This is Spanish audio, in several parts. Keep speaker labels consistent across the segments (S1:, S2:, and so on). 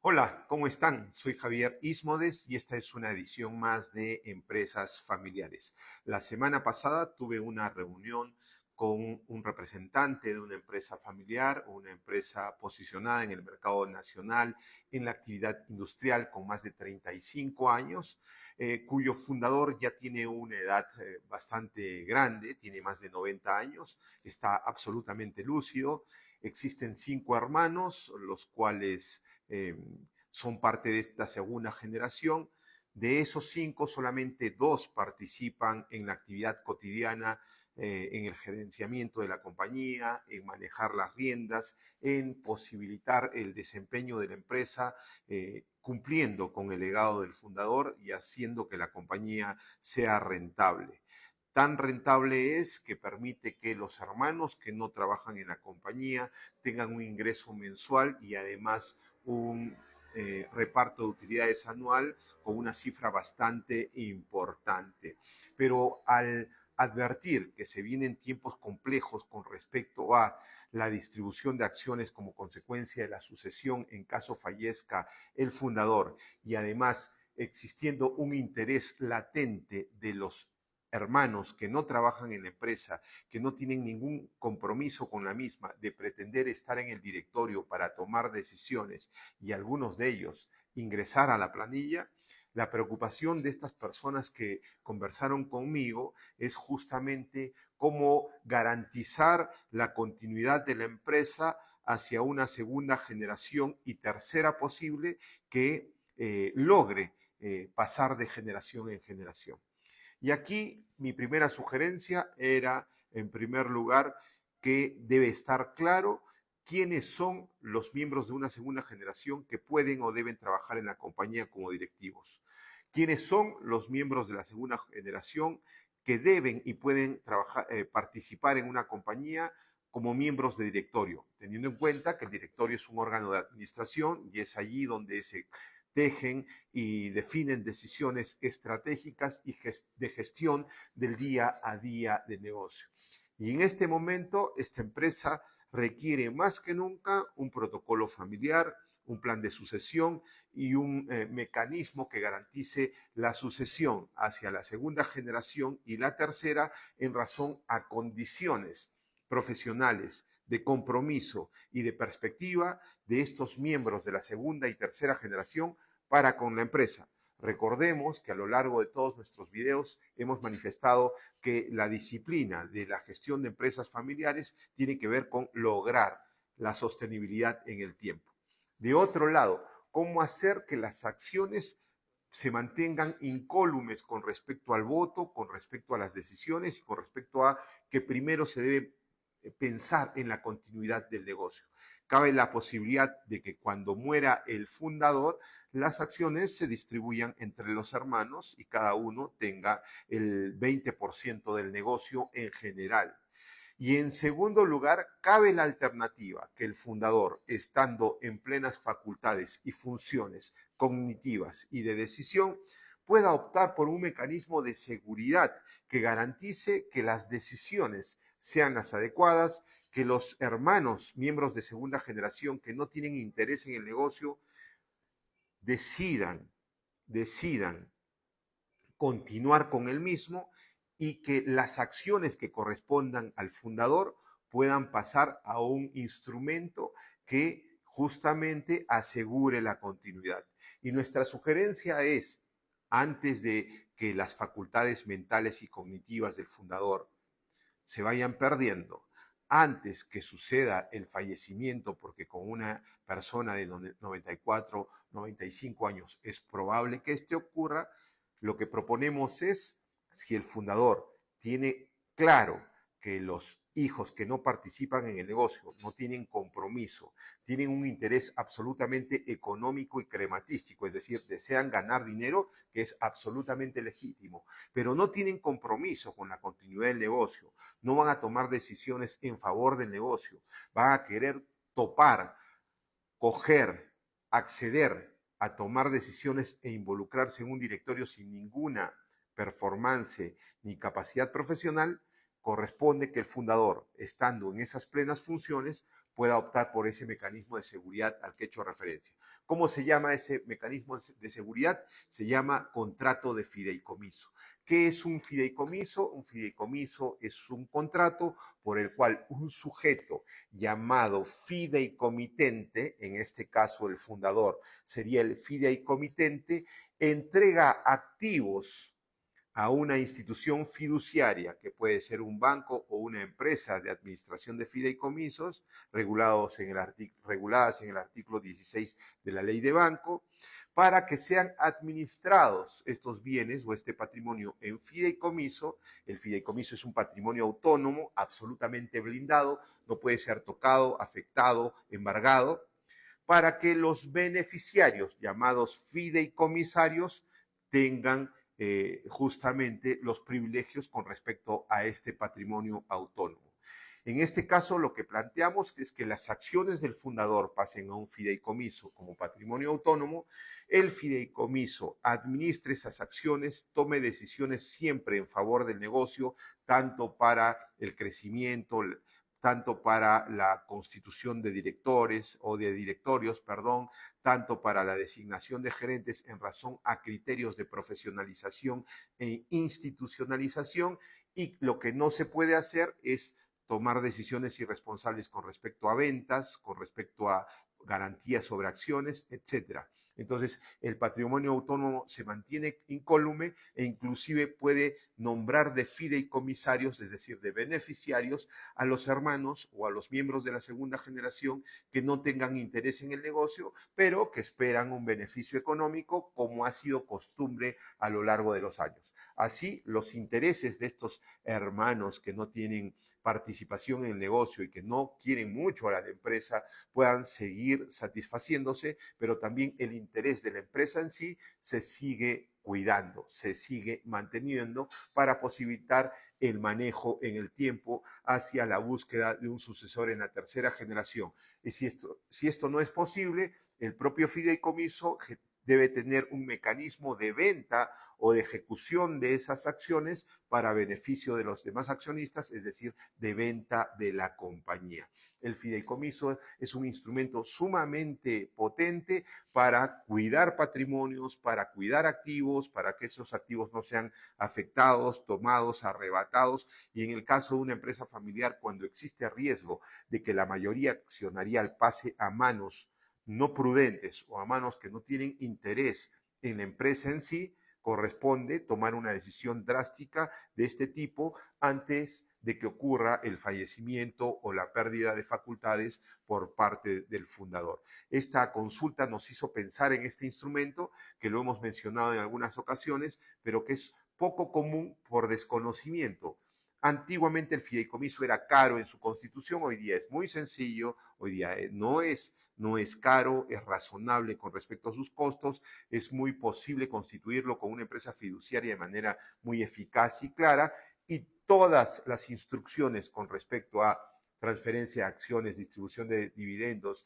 S1: Hola, ¿cómo están? Soy Javier Ismodes y esta es una edición más de Empresas Familiares. La semana pasada tuve una reunión con un representante de una empresa familiar o una empresa posicionada en el mercado nacional en la actividad industrial con más de 35 años, cuyo fundador ya tiene una edad bastante grande, tiene más de 90 años, está absolutamente lúcido. Existen 5 hermanos, los cuales son parte de esta segunda generación. De esos 5, solamente 2 participan en la actividad cotidiana, en el gerenciamiento de la compañía, en manejar las riendas, en posibilitar el desempeño de la empresa, cumpliendo con el legado del fundador y haciendo que la compañía sea rentable. Tan rentable es que permite que los hermanos que no trabajan en la compañía tengan un ingreso mensual y además un reparto de utilidades anual con una cifra bastante importante. Pero al advertir que se vienen tiempos complejos con respecto a la distribución de acciones como consecuencia de la sucesión en caso fallezca el fundador y además existiendo un interés latente de los hermanos que no trabajan en la empresa, que no tienen ningún compromiso con la misma, de pretender estar en el directorio para tomar decisiones y algunos de ellos ingresar a la planilla, la preocupación de estas personas que conversaron conmigo es justamente cómo garantizar la continuidad de la empresa hacia una segunda generación y tercera posible que logre pasar de generación en generación. Y aquí mi primera sugerencia era, en primer lugar, que debe estar claro quiénes son los miembros de una segunda generación que pueden o deben trabajar en la compañía como directivos. Quiénes son los miembros de la segunda generación que deben y pueden participar en una compañía como miembros de directorio, teniendo en cuenta que el directorio es un órgano de administración y es allí donde se tejen y definen decisiones estratégicas y de gestión del día a día del negocio. Y en este momento, esta empresa requiere más que nunca un protocolo familiar, un plan de sucesión y un mecanismo que garantice la sucesión hacia la segunda generación y la tercera en razón a condiciones profesionales, de compromiso y de perspectiva de estos miembros de la segunda y tercera generación para con la empresa. Recordemos que a lo largo de todos nuestros videos hemos manifestado que la disciplina de la gestión de empresas familiares tiene que ver con lograr la sostenibilidad en el tiempo. De otro lado, cómo hacer que las acciones se mantengan incólumes con respecto al voto, con respecto a las decisiones y con respecto a que primero se debe pensar en la continuidad del negocio. Cabe la posibilidad de que cuando muera el fundador, las acciones se distribuyan entre los hermanos y cada uno tenga el 20% del negocio en general. Y en segundo lugar, cabe la alternativa que el fundador, estando en plenas facultades y funciones cognitivas y de decisión, pueda optar por un mecanismo de seguridad que garantice que las decisiones sean las adecuadas, que los hermanos, miembros de segunda generación que no tienen interés en el negocio, decidan continuar con el mismo y que las acciones que correspondan al fundador puedan pasar a un instrumento que justamente asegure la continuidad. Y nuestra sugerencia es, antes de que las facultades mentales y cognitivas del fundador se vayan perdiendo, antes que suceda el fallecimiento, porque con una persona de 94, 95 años es probable que este ocurra, lo que proponemos es, si el fundador tiene claro que los hijos que no participan en el negocio no tienen compromiso, tienen un interés absolutamente económico y crematístico, es decir, desean ganar dinero, que es absolutamente legítimo, pero no tienen compromiso con la continuidad del negocio, no van a tomar decisiones en favor del negocio, van a querer topar, coger, acceder a tomar decisiones e involucrarse en un directorio sin ninguna performance ni capacidad profesional, corresponde que el fundador, estando en esas plenas funciones, pueda optar por ese mecanismo de seguridad al que he hecho referencia. ¿Cómo se llama ese mecanismo de seguridad? Se llama contrato de fideicomiso. ¿Qué es un fideicomiso? Un fideicomiso es un contrato por el cual un sujeto llamado fideicomitente, en este caso el fundador sería el fideicomitente, entrega activos a una institución fiduciaria, que puede ser un banco o una empresa de administración de fideicomisos, reguladas en el artículo 16 de la ley de banco, para que sean administrados estos bienes o este patrimonio en fideicomiso. El fideicomiso es un patrimonio autónomo, absolutamente blindado, no puede ser tocado, afectado, embargado, para que los beneficiarios, llamados fideicomisarios, tengan justamente los privilegios con respecto a este patrimonio autónomo. En este caso, lo que planteamos es que las acciones del fundador pasen a un fideicomiso como patrimonio autónomo, el fideicomiso administre esas acciones, tome decisiones siempre en favor del negocio, tanto para el crecimiento, tanto para la constitución de directores o de directorios, perdón, tanto para la designación de gerentes en razón a criterios de profesionalización e institucionalización, y lo que no se puede hacer es tomar decisiones irresponsables con respecto a ventas, con respecto a garantías sobre acciones, etcétera. Entonces, el patrimonio autónomo se mantiene incólume e inclusive puede nombrar de fideicomisarios, es decir, de beneficiarios, a los hermanos o a los miembros de la segunda generación que no tengan interés en el negocio, pero que esperan un beneficio económico, como ha sido costumbre a lo largo de los años. Así, los intereses de estos hermanos que no tienen participación en el negocio y que no quieren mucho a la empresa puedan seguir satisfaciéndose, pero también el interés de la empresa en sí se sigue cuidando, se sigue manteniendo para posibilitar el manejo en el tiempo hacia la búsqueda de un sucesor en la tercera generación. Y si esto no es posible, el propio fideicomiso debe tener un mecanismo de venta o de ejecución de esas acciones para beneficio de los demás accionistas, es decir, de venta de la compañía. El fideicomiso es un instrumento sumamente potente para cuidar patrimonios, para cuidar activos, para que esos activos no sean afectados, tomados, arrebatados, y en el caso de una empresa familiar, cuando existe riesgo de que la mayoría accionarial pase a manos no prudentes o a manos que no tienen interés en la empresa en sí, corresponde tomar una decisión drástica de este tipo antes de que ocurra el fallecimiento o la pérdida de facultades por parte del fundador. Esta consulta nos hizo pensar en este instrumento, que lo hemos mencionado en algunas ocasiones, pero que es poco común por desconocimiento. Antiguamente el fideicomiso era caro en su constitución, hoy día es muy sencillo, hoy día no es caro, es razonable con respecto a sus costos, es muy posible constituirlo con una empresa fiduciaria de manera muy eficaz y clara, y todas las instrucciones con respecto a transferencia de acciones, distribución de dividendos,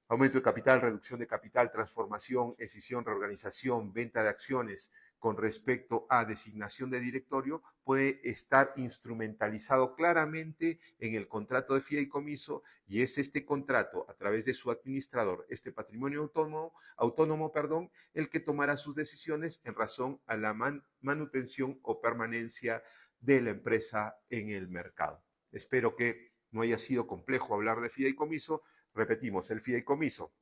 S1: aumento de capital, reducción de capital, transformación, escisión, reorganización, venta de acciones, con respecto a designación de directorio, puede estar instrumentalizado claramente en el contrato de fideicomiso, y es este contrato, a través de su administrador, este patrimonio autónomo, el que tomará sus decisiones en razón a la manutención o permanencia de la empresa en el mercado. Espero que no haya sido complejo hablar de fideicomiso. Repetimos, el fideicomiso: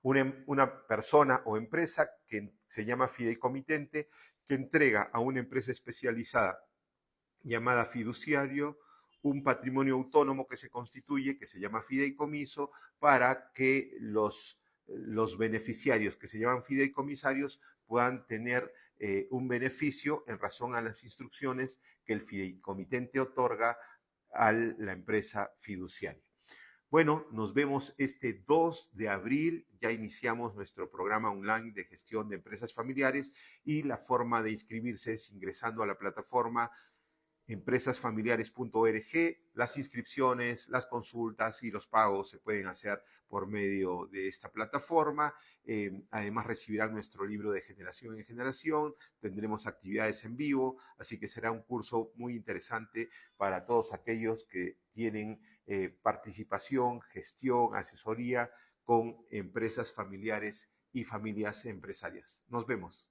S1: una persona o empresa que se llama fideicomitente, que entrega a una empresa especializada llamada fiduciario un patrimonio autónomo que se constituye, que se llama fideicomiso, para que los beneficiarios, que se llaman fideicomisarios, puedan tener un beneficio en razón a las instrucciones que el fideicomitente otorga a la empresa fiduciaria. Bueno, nos vemos este 2 de abril. Ya iniciamos nuestro programa online de gestión de empresas familiares, y la forma de inscribirse es ingresando a la plataforma empresasfamiliares.org. Las inscripciones, las consultas y los pagos se pueden hacer por medio de esta plataforma. Además recibirán nuestro libro de generación en generación, tendremos actividades en vivo, así que será un curso muy interesante para todos aquellos que tienen participación, gestión, asesoría con empresas familiares y familias empresarias. Nos vemos.